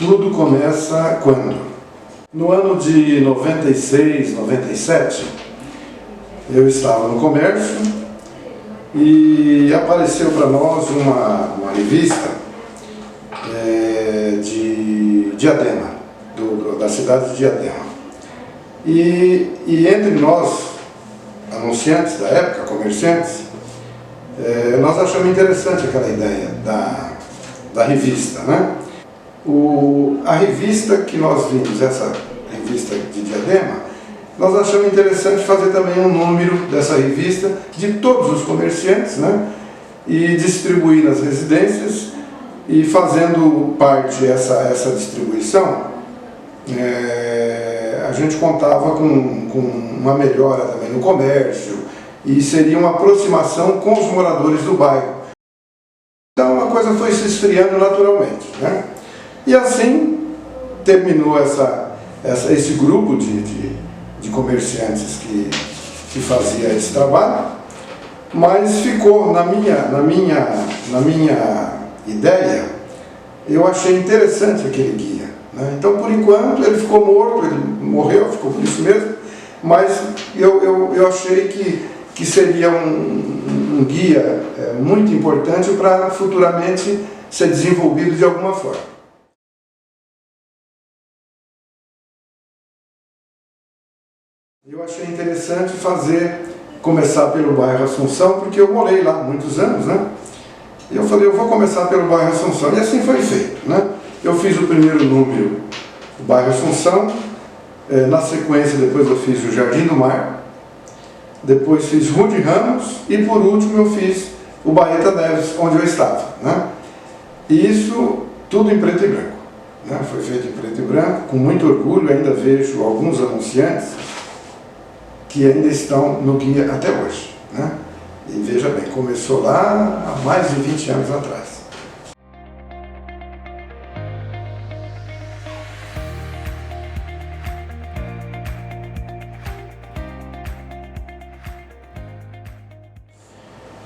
Tudo começa quando? No ano de 96, 97, eu estava no comércio e apareceu para nós uma revista de Diadema, da cidade de Diadema. E entre nós, anunciantes da época, comerciantes, nós achamos interessante aquela ideia da revista, né? A revista que nós vimos, essa revista de Diadema, nós achamos interessante fazer também um número dessa revista de todos os comerciantes, né? E distribuir nas residências, e fazendo parte essa distribuição, a gente contava com uma melhora também no comércio, e seria uma aproximação com os moradores do bairro. Então a coisa foi se esfriando naturalmente, né? E assim terminou esse grupo de comerciantes que fazia esse trabalho, mas ficou na minha ideia, eu achei interessante aquele guia, né? Então por enquanto ele ficou morto, ele morreu, ficou por isso mesmo, mas eu achei que seria um guia muito importante para futuramente ser desenvolvido de alguma forma. Eu achei interessante começar pelo bairro Assunção, porque eu morei lá muitos anos, né? E eu falei, eu vou começar pelo bairro Assunção, e assim foi feito, né? Eu fiz o primeiro número do bairro Assunção, na sequência depois eu fiz o Jardim do Mar, depois fiz Rua de Ramos e por último eu fiz o Baeta Neves, onde eu estava, né? E isso tudo em preto e branco, né? Foi feito em preto e branco, com muito orgulho. Ainda vejo alguns anunciantes que ainda estão no guia até hoje, né? E veja bem, começou lá há mais de 20 anos atrás.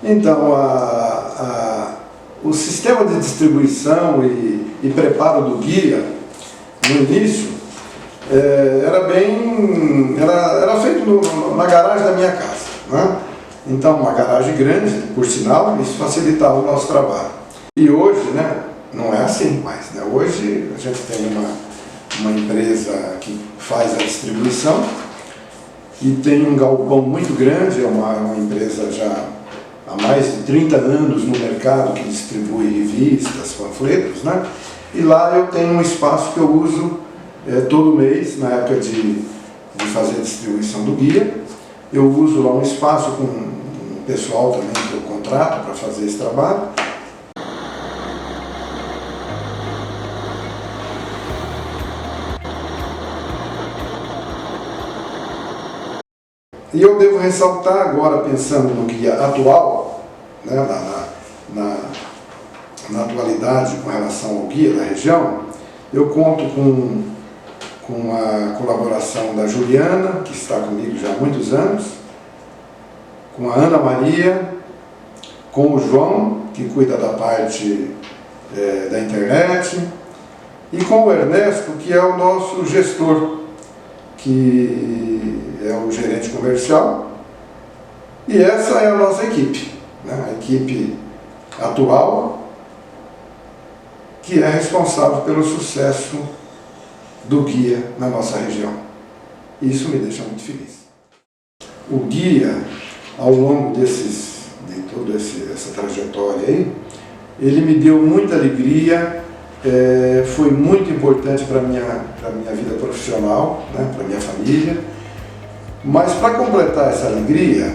Então, o sistema de distribuição e preparo do guia, no início, era feito na garagem da minha casa, né? Então, uma garagem grande, por sinal, isso facilitava o nosso trabalho. E hoje, né, não é assim mais, né? Hoje a gente tem uma empresa que faz a distribuição e tem um galpão muito grande, é uma empresa já há mais de 30 anos no mercado, que distribui revistas, panfletos, né? E lá eu tenho um espaço que eu uso todo mês, na época de fazer a distribuição do guia. Eu uso lá um espaço com um pessoal também que eu contrato para fazer esse trabalho. E eu devo ressaltar agora, pensando no guia atual, né, na atualidade com relação ao guia da região, eu conto com a colaboração da Juliana, que está comigo já há muitos anos, com a Ana Maria, com o João, que cuida da parte da internet, e com o Ernesto, que é o nosso gestor, que é o gerente comercial. E essa é a nossa equipe, né? A equipe atual, que é responsável pelo sucesso do guia na nossa região. Isso me deixa muito feliz. O guia, ao longo de toda essa trajetória aí, ele me deu muita alegria, foi muito importante para a minha vida profissional, né, para a minha família. Mas para completar essa alegria,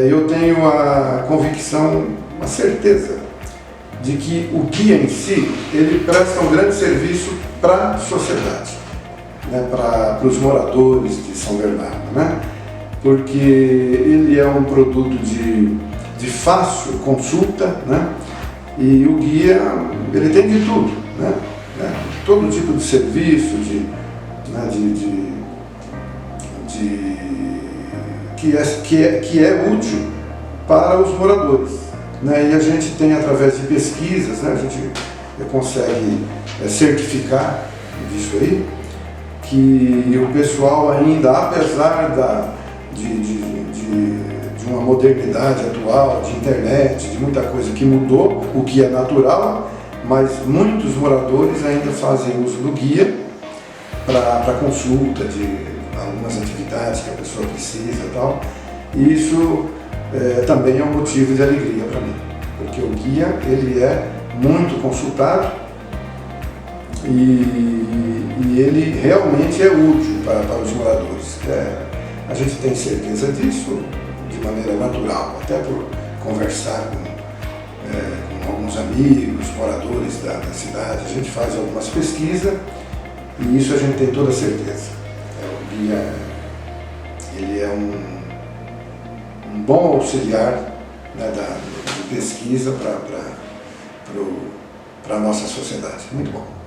eu tenho a convicção, a certeza, de que o guia em si, ele presta um grande serviço para a sociedade, né, para os moradores de São Bernardo, né? Porque ele é um produto de fácil consulta, né? E o guia, ele tem de tudo, né? Todo tipo de serviço, que é útil para os moradores, né? E a gente tem, através de pesquisas, né? A gente consegue certificar disso aí, que o pessoal ainda, apesar de uma modernidade atual, de internet, de muita coisa que mudou, o que é natural, mas muitos moradores ainda fazem uso do guia para consulta de algumas atividades que a pessoa precisa e tal. E isso também é um motivo de alegria para mim, porque o guia ele é muito consultado e ele realmente é útil para os moradores. A gente tem certeza disso de maneira natural, até por conversar com alguns amigos, moradores da cidade. A gente faz algumas pesquisas e isso a gente tem toda certeza. O guia ele é um bom auxiliar, né, de pesquisa para a nossa sociedade. Muito bom.